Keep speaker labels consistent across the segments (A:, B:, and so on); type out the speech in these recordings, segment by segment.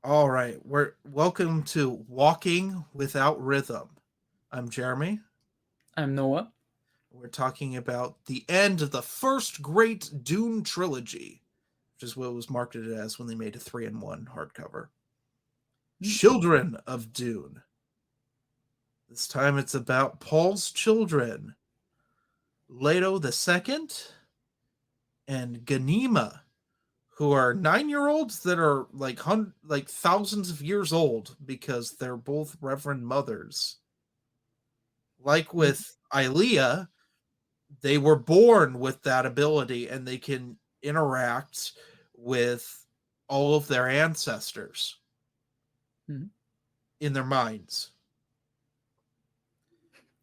A: All right, we're welcome to Walking Without Rhythm. I'm Jeremy.
B: I'm Noah.
A: We're talking about the end of the first great Dune trilogy, which is what it was marketed as when they made a 3-in-1 hardcover.
B: Hmm.
A: Children of Dune. This time it's about Paul's children, Leto II and Ganima, who are 9-year-olds that are like thousands of years old because they're both Reverend Mothers. Like
B: Hmm.
A: with Ilea, they were born with that ability and they can interact with all of their ancestors
B: Hmm.
A: in their minds.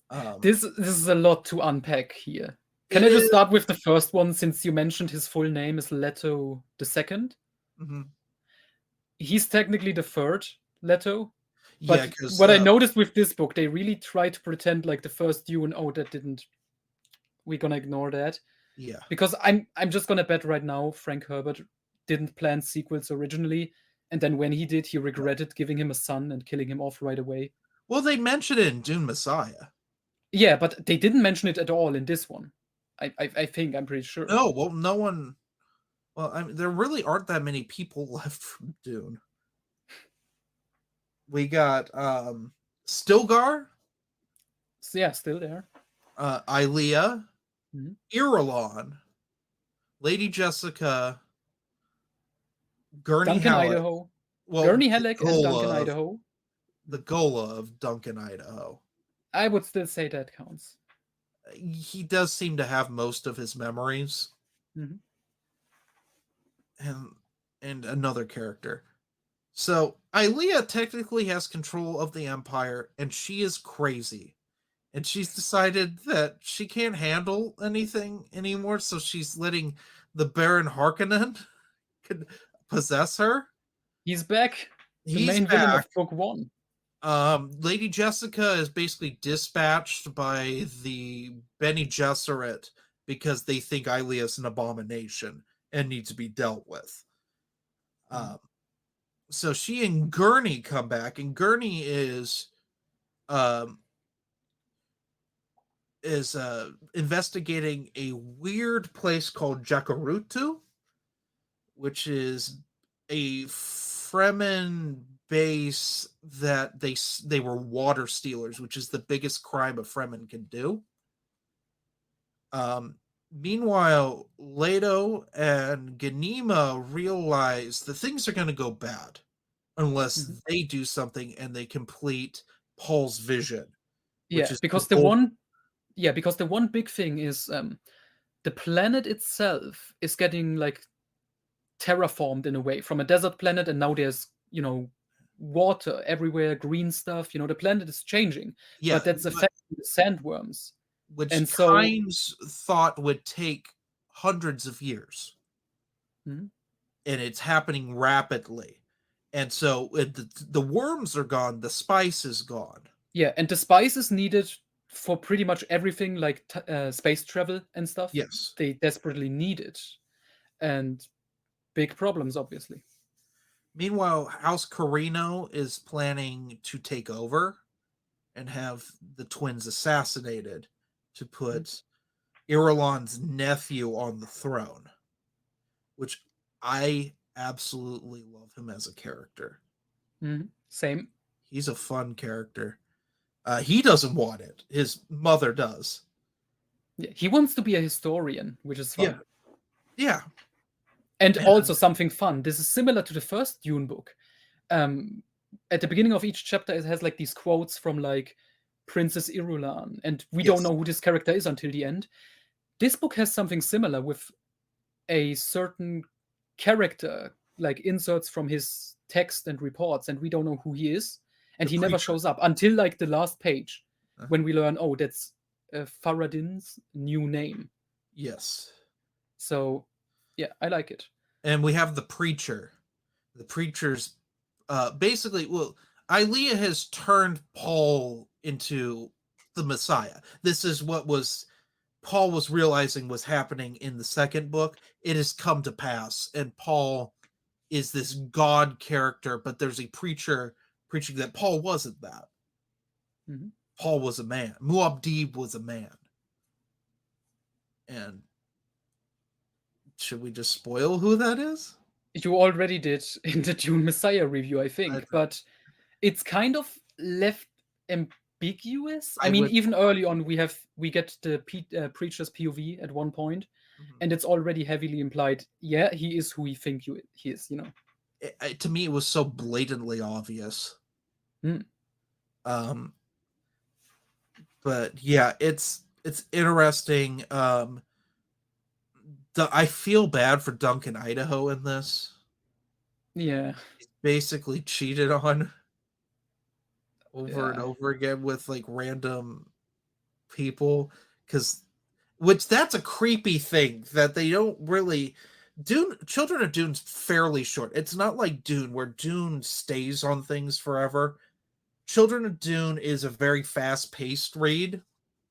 A: Um,
B: This is a lot to unpack here. Can
A: it
B: I just
A: is.
B: start with the first one since you mentioned his full name is Leto II?
A: Mhm.
B: He's technically the third Leto,
A: Yeah,
B: but
A: because
B: what I noticed with this book, they really try to pretend like the first Dune, oh, that didn't, we're gonna ignore that.
A: yeah.
B: Because I'm just gonna bet right now Frank Herbert didn't plan sequels originally, and then when he did, he regretted giving him a son and killing him off right away.
A: Well, they mentioned it in Dune Messiah.
B: Yeah, but they didn't mention it at all in this one. I think I'm pretty sure.
A: No, well, no one. Well, I mean, there really aren't that many people left from Dune. We got Stilgar,
B: So yeah, still there.
A: Ilea,
B: Mhm.
A: Irulan, Lady Jessica, Gurney
B: Duncan,
A: Halleck.
B: Idaho.
A: Well,
B: Gurney Halleck and Duncan, Idaho.
A: The Gola of Duncan, Idaho.
B: I would still say that counts.
A: He does seem to have most of his memories,
B: Mhm.
A: and another character. So Ilea technically has control of the Empire, and she is crazy. And she's decided that she can't handle anything anymore, so she's letting the Baron Harkonnen possess her.
B: He's back. The
A: He's
B: main villain
A: back.
B: of book one.
A: Lady Jessica is basically dispatched by the Bene Gesserit because they think Ilea is an abomination and needs to be dealt with.
B: Mhm.
A: Um, so she and Gurney come back, and Gurney um, is investigating a weird place called Jakaruttu, which is a Fremen base that they were water stealers, which is the biggest crime a Fremen can do. Meanwhile, Leto and Ganima realize that things are going to go bad unless
B: Mhm.
A: they do something and they complete Paul's vision, which
B: Yeah,
A: is the
B: because
A: gold.
B: the one big thing is the planet itself is getting like terraformed in a way from a desert planet, and now there's water everywhere, green stuff. The planet is changing,
A: Yeah,
B: but that's
A: but
B: affecting the sandworms,
A: which
B: and so
A: Kimes thought would take hundreds of years,
B: Mhm.
A: and it's happening rapidly. And so the worms are gone, the spice is gone.
B: Yeah, and the spice is needed for pretty much everything, like space travel and stuff.
A: Yes.
B: They desperately need it, and big problems, obviously.
A: Meanwhile, House Carino is planning to take over and have the twins assassinated to
B: Mhm.
A: put Irulan's nephew on the throne, which I absolutely love him as a character.
B: Same.
A: He's a fun character. He doesn't want it. His mother does.
B: Yeah, he wants to be a historian, which is
A: Yeah,
B: fun.
A: yeah,
B: And
A: and
B: also something fun. This is similar to the first Dune book. Um, at the beginning of each chapter, it has like these quotes from like Princess Irulan, and we don't
A: yes,
B: know who this character is until the end. This book has something similar with a certain character, like inserts from his text and reports, and we don't know who he is, and
A: the
B: he never
A: preacher.
B: shows up until like the last page
A: Uh,
B: when we learn, oh, that's Faradin's new name.
A: yes,
B: So, yeah, I like it.
A: and we have the preacher. The preacher's basically, well, Ilea has turned Paul into the Messiah. This is what was Paul was realizing was happening in the second book. It has come to pass, and Paul is this god character, but there's a preacher preaching that Paul wasn't that.
B: Mm-hmm.
A: Paul was a man. Muad'Dib was a man. And should we just spoil who that is?
B: You already did in the Dune Messiah review, I think, but it's kind of left ambiguous. I
A: I
B: mean,
A: would.
B: even early on, we get the preacher's POV at one point,
A: Mhm.
B: and it's already heavily implied. Yeah, he is who we think he is. You know.
A: To me, it was so blatantly obvious.
B: Mm.
A: Um, but yeah, it's interesting. I feel bad for Duncan Idaho in this.
B: Yeah.
A: He's basically cheated on over and
B: Yeah.
A: over again with like random people, because which that's a creepy thing that they don't really. Dune Children of Dune's fairly short. It's not like Dune where Dune stays on things forever. Children of Dune is a very fast-paced read.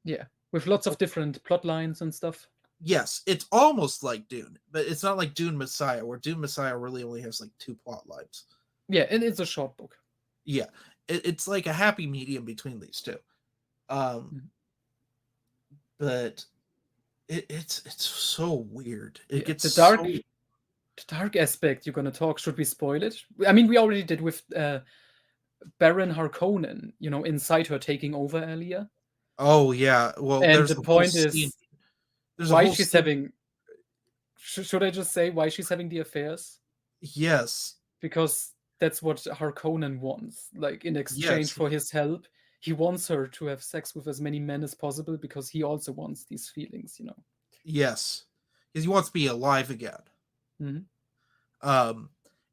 B: Yeah. With lots of different plot lines and stuff.
A: Yes, it's almost like Dune, but it's not like Dune Messiah, where Dune Messiah really only has like 2 plot lines.
B: Yeah, and it's a short book.
A: Yeah, it's like a happy medium between these two. Um,
B: Mhm.
A: but it's so weird. It
B: Yeah,
A: gets so.
B: the dark aspect you're gonna talk. Should we spoil it? I mean, we already did with Baron Harkonnen. You know, inside her taking over Alia,
A: Oh yeah, well,
B: and
A: there's
B: the
A: a whole
B: point
A: scene.
B: is
A: There's a
B: why
A: whole
B: she's
A: scene.
B: having. Should I just say why she's having the affairs?
A: Yes,
B: Because that's what Harkonnen wants. Like in exchange
A: yes,
B: for his help, he wants her to have sex with as many men as possible because he also wants these feelings. You know.
A: yes, because he wants to be alive again.
B: Mm-hmm.
A: Um,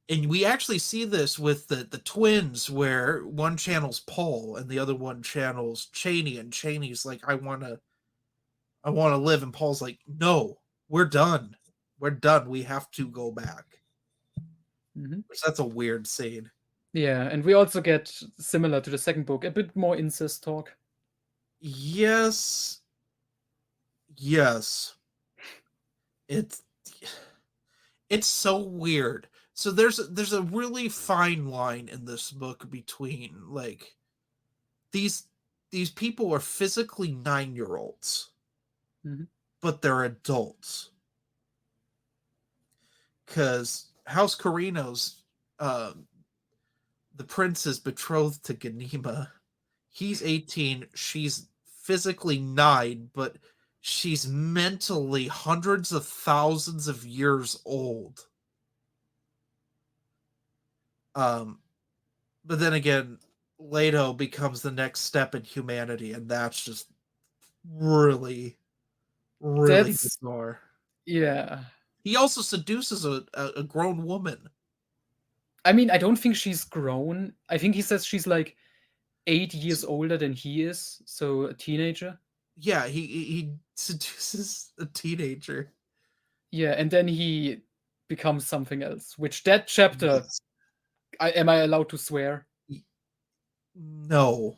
A: and we actually see this with the twins, where one channels Paul and the other one channels Cheney, and Cheney's like, I want to live, and Paul's like, no, we're done, we have to go back.
B: Mm-hmm.
A: Which that's a weird scene.
B: Yeah, and we also get, similar to the second book, a bit more incest talk.
A: Yes, yes, it's it's so weird. So there's a really fine line in this book between like these these people are physically 9-year-olds,
B: Mm-hmm.
A: but they're adults. Because House Carino's the prince is betrothed to Ganima. He's 18, she's physically 9, but she's mentally hundreds of thousands of years old. Um, but then again, Leto becomes the next step in humanity, and that's just really, really
B: That's,
A: bizarre.
B: yeah.
A: He also seduces a grown woman.
B: I mean, I don't think she's grown. I think he says she's like 8 years older than he is, so a teenager.
A: Yeah, he seduces a teenager.
B: Yeah, and then he becomes something else. Which that chapter,
A: Yes.
B: am I allowed to swear?
A: No.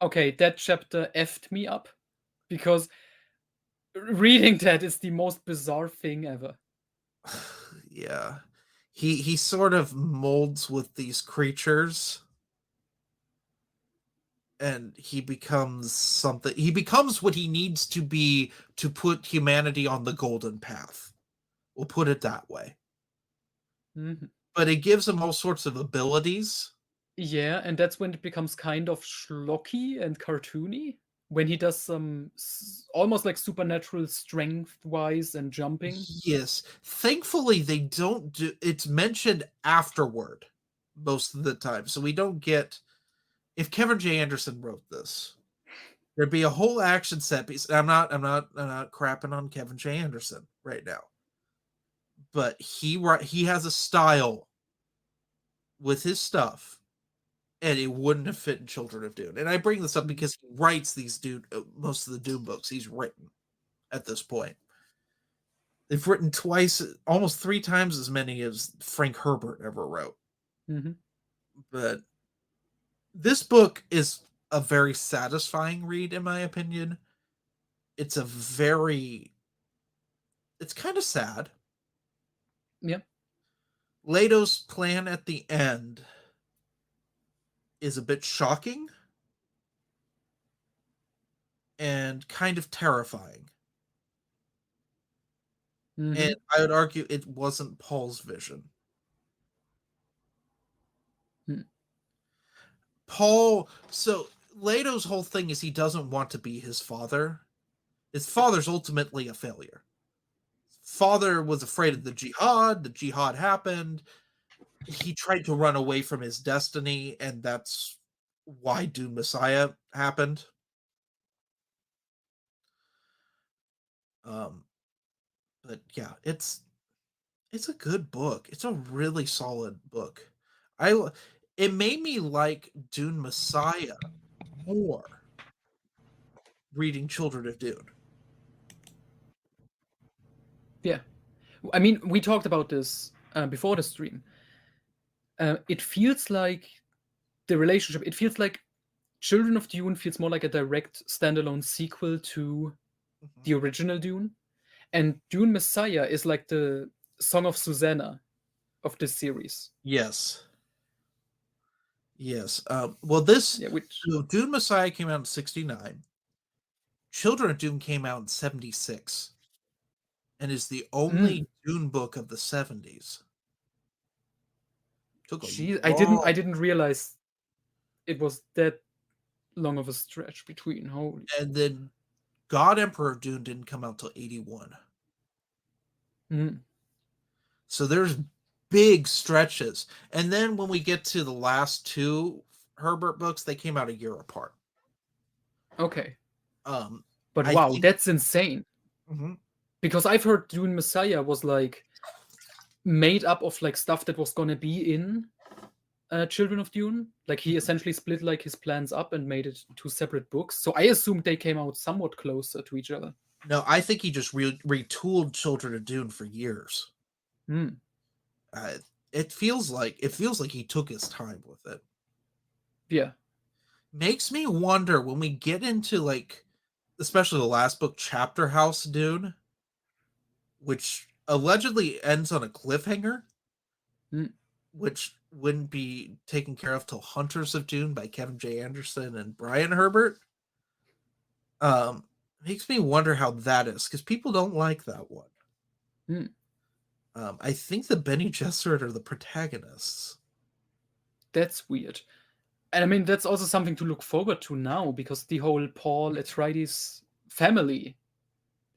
B: Okay, that chapter effed me up because reading that is the most bizarre thing ever.
A: Yeah. He sort of molds with these creatures, and he becomes what he needs to be to put humanity on the golden path. We'll put it that way.
B: Mhm.
A: But it gives him all sorts of abilities.
B: Yeah, and that's when it becomes kind of schlocky and cartoony. When he does some almost like supernatural strength wise and jumping.
A: Yes. Thankfully they don't do it's mentioned afterward most of the time. So we don't get if Kevin J. Anderson wrote this, there'd be a whole action set piece. I'm not crapping on Kevin J. Anderson right now. But he has a style with his stuff, and it wouldn't have fit in Children of Dune. And I bring this up
B: Mhm.
A: because he writes these Dune most of the Dune books he's written at this point. They've written twice, almost 3 times as many as Frank Herbert ever wrote.
B: Mhm.
A: But this book is a very satisfying read, in my opinion. It's a very, it's kind of sad.
B: Yeah.
A: Leto's plan at the end is a bit shocking and kind of terrifying. And
B: Hmm.
A: I would argue it wasn't Paul's vision.
B: Hmm.
A: So Leto's whole thing is he doesn't want to be his father. His father's ultimately a failure. Father was afraid of the jihad happened. He tried to run away from his destiny, and that's why Dune Messiah happened. Um, but yeah, it's a good book. It's a really solid book. I it made me like Dune Messiah more reading Children of Dune.
B: Yeah. I mean, we talked about this before the stream. It feels like the relationship, it feels like Children of Dune feels more like a direct standalone sequel to
A: Mhm.
B: the original Dune. And Dune Messiah is like the Song of Susanna of this series.
A: Yes. Yes. Well, this
B: Yeah, which
A: so Dune Messiah came out in 69. Children of Dune came out in 76 and is the only
B: mm,
A: Dune book of the 70s. Took a
B: I
A: long
B: didn't realize it was that long of a stretch between. Holy
A: and
B: smokes.
A: then God Emperor of Dune didn't come out till 81.
B: Mm,
A: So there's big stretches. And then when we get to the last two Herbert books, they came out a year apart.
B: okay.
A: Um,
B: But
A: I
B: wow,
A: think
B: that's insane.
A: mhm.
B: Because I've heard Dune Messiah was like made up of like stuff that was gonna be in Children of Dune. Like he essentially split like his plans up and made it two separate books. So I assumed they came out somewhat closer to each other.
A: No, I think he just retooled Children of Dune for years.
B: Mm,
A: Uh, it feels like he took his time with it.
B: yeah.
A: Makes me wonder when we get into like, especially the last book, Chapter House Dune, which allegedly ends on a cliffhanger,
B: Mm.
A: which wouldn't be taken care of till Hunters of Dune by Kevin J. Anderson and Brian Herbert. Um, Makes me wonder how that is because people don't like that one.
B: Mm.
A: I think the Benny Gesserit are the protagonists.
B: That's weird. And I mean, that's also something to look forward to now because the whole Paul Atreides family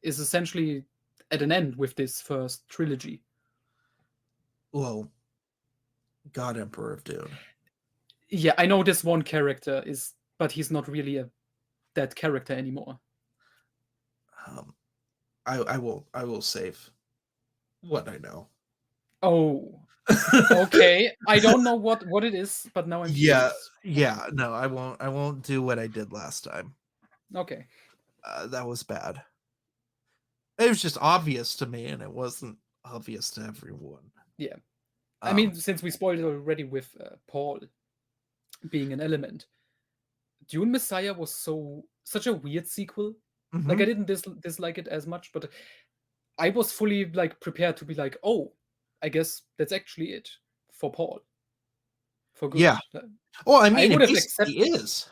B: is essentially at an end with this first trilogy.
A: Well, God Emperor of Dune.
B: Yeah, I know this one character is, but he's not really that character anymore.
A: Um, I will save what I know.
B: Oh, okay. I don't know what it is, but now I'm
A: Yeah,
B: curious.
A: yeah. No, I won't do what I did last time.
B: Okay.
A: That was bad. It was just obvious to me, and it wasn't obvious to everyone.
B: Yeah. I
A: Um,
B: mean, since we spoiled it already with Paul being an element, Dune Messiah was such a weird sequel. Like I
A: mhm.
B: didn't dislike it as much, but I was fully like prepared to be like, oh, I guess that's actually it for Paul for good.
A: Yeah. Well, I
B: I
A: mean,
B: would
A: it
B: have
A: basically
B: accepted.
A: is.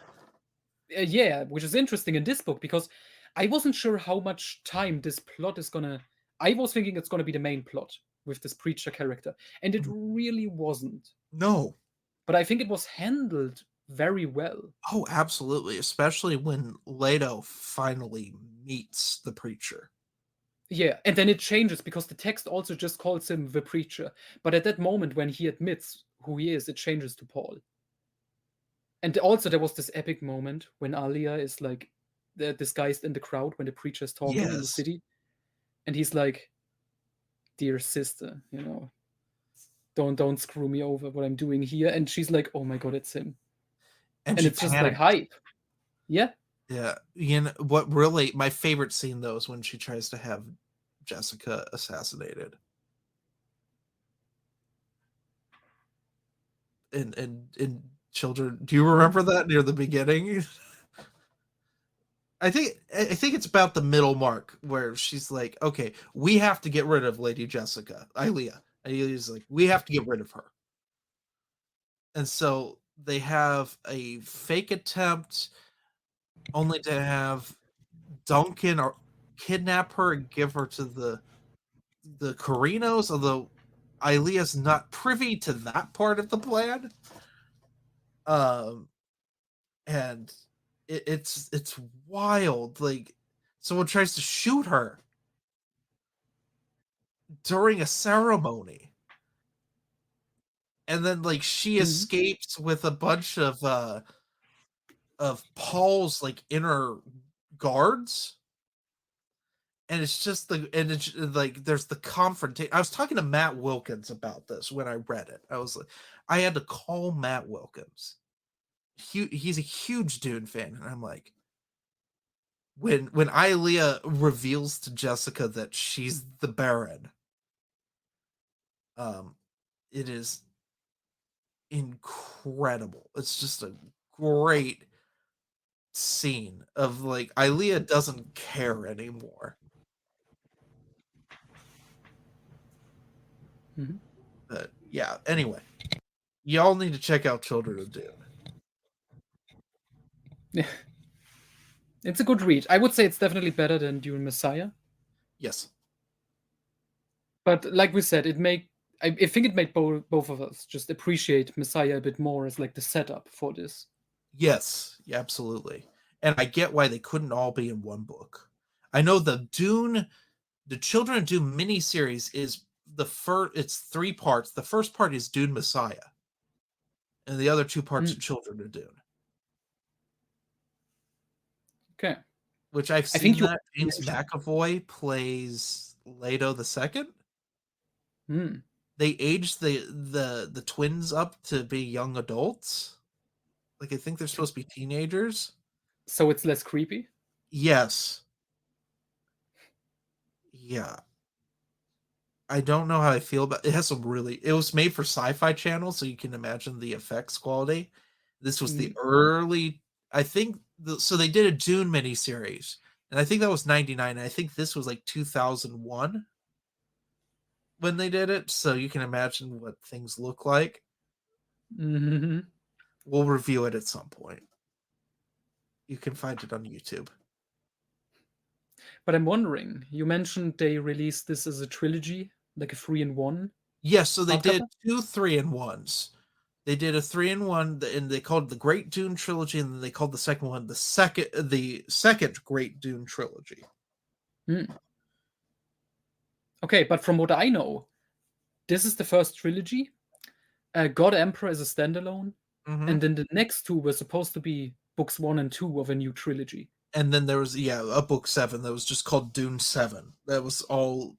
B: Yeah, which is interesting in this book because I wasn't sure how much time this plot is gonna. I was thinking it's gonna be the main plot with this preacher character, and it
A: Mhm.
B: really wasn't.
A: No.
B: But I think it was handled very well.
A: Oh, absolutely. Especially when Leto finally meets the preacher.
B: Yeah, and then it changes because the text also just calls him the preacher. But at that moment, when he admits who he is, it changes to Paul. And also, there was this epic moment when Alia is like disguised in the crowd when the preacher is talking in the
A: Yes.
B: city, and he's like, "Dear sister, don't screw me over what I'm doing here." And she's like, "Oh my god, it's him,"
A: And
B: and
A: she
B: it's just like
A: panics.
B: hype. Yeah,
A: Yeah. You know what really my favorite scene though is when she tries to have Jessica assassinated. In children. Do you remember that near the beginning? I think it's about the middle mark where she's like, okay, we have to get rid of Lady Jessica, Ilea. And he's like, we have to get rid of her. And so they have a fake attempt only to have Duncan or kidnap her and give her to the Carinos, although Ilea's not privy to that part of the plan. Um, and it's wild. Like someone tries to shoot her during a ceremony, and then like she
B: Mhm.
A: escapes with a bunch of Paul's like inner guards. And it's just and it's like there's the confrontation. I was talking to Matt Wilkins about this when I read it. I was like, I had to call Matt Wilkins. He's a huge Dune fan, and I'm like, when Ilea reveals to Jessica that she's the Baron, um, it is incredible. It's just a great scene of like Ilea doesn't care anymore.
B: Mhm.
A: But yeah, anyway, y'all need to check out Children of Dune.
B: Yeah. It's a good read. I would say it's definitely better than Dune Messiah.
A: Yes.
B: But like we said, I think it made both of us just appreciate Messiah a bit more as like the setup for this.
A: Yes, yeah, absolutely. And I get why they couldn't all be in one book. I know the Children of Dune miniseries is the first. It's 3 parts. The first part is Dune Messiah, and the other 2 parts are
B: Mm,
A: Children of Dune.
B: okay.
A: Which I've
B: I think
A: seen
B: you
A: that James
B: mentioned.
A: McAvoy plays Leto the Second.
B: Mm,
A: They aged the twins up to be young adults. Like I think they're supposed to be teenagers.
B: so it's less creepy.
A: Yes. Yeah. I don't know how I feel about it. Has some really it was made for Sci-Fi Channel, so you can imagine the effects quality. This was the
B: Mm,
A: early I think so they did a Dune miniseries, and I think that was 99. And I think this was like 2001 when they did it, so you can imagine what things look like.
B: mhm.
A: We'll review it at some point. You can find it on YouTube.
B: But I'm wondering, you mentioned they released this as a trilogy, like a 3-in-1
A: Yes, so they did
B: hardcover.
A: 2 3-in-1s. They did a 3-in-1, and they called it the Great Dune Trilogy, and then they called the second one the second Great Dune Trilogy.
B: Mm. Okay, but from what I know, this is the first trilogy. God Emperor is a standalone,
A: Hmm.
B: and then the next two were supposed to be books 1 and 2 of a new trilogy.
A: And then there was a book 7 that was just called Dune 7. That was all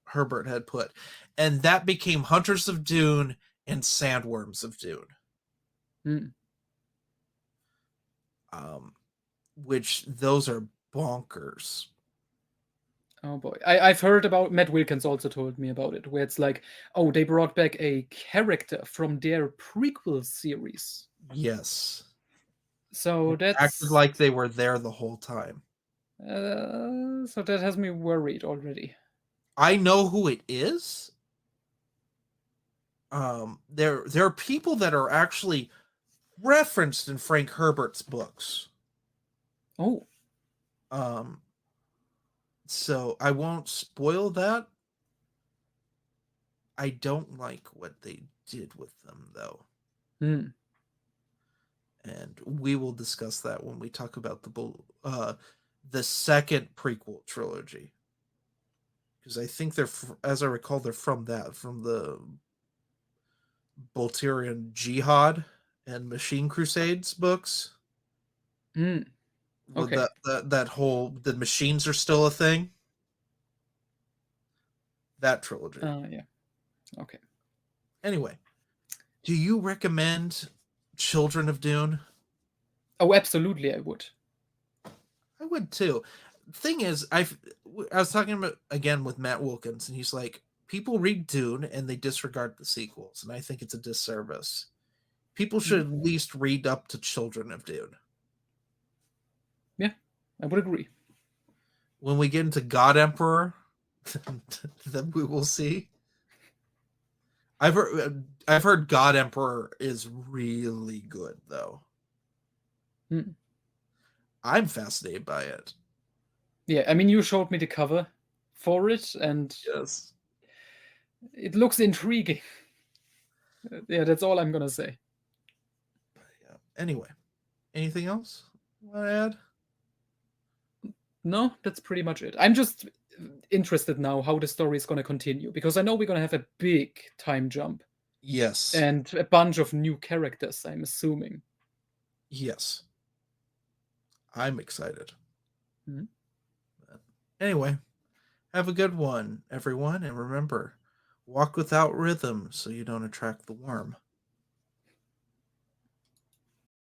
A: Herbert had put, and that became Hunters of Dune and Sandworms of Dune.
B: Mm.
A: Um, which those are bonkers.
B: Oh boy, I've heard about Matt Wilkins also told me about it, where it's like, oh, they brought back a character from their prequel series.
A: Yes,
B: So
A: acted
B: that's
A: like they were there the whole time.
B: so that has me worried already.
A: I know who it is. There are people that are actually referenced in Frank Herbert's books.
B: Oh,
A: Um, so I won't spoil that. I don't like what they did with them though,
B: hmm.
A: and we will discuss that when we talk about the second prequel trilogy, because I think as I recall, they're from the Bolterian Jihad and Machine Crusades books.
B: Hmm.
A: With
B: Okay.
A: that whole the machines are still a thing. That trilogy.
B: Yeah. Okay.
A: Anyway, do you recommend Children of Dune?
B: Oh, absolutely, I would.
A: I would too. Thing is, I was talking about again with Matt Wilkins, and he's like, people read Dune and they disregard the sequels, and I think it's a disservice. People
B: Hmm.
A: should at least read up to Children of Dune.
B: Yeah, I would agree.
A: When we get into God Emperor, then we will see. I've heard God Emperor is really good though.
B: Hmm.
A: I'm fascinated by it.
B: Yeah, I mean, you showed me the cover for it, and
A: Yes.
B: it looks intriguing. Yeah, that's all I'm gonna say.
A: Yeah. Anyway, anything else you want to add?
B: No, that's pretty much it. I'm just interested now how the story is gonna continue, because I know we're gonna have a big time jump
A: Yes.
B: and a bunch of new characters, I'm assuming.
A: Yes. I'm excited.
B: Mhm.
A: But anyway, have a good one, everyone, and remember, walk without rhythm so you don't attract the worm.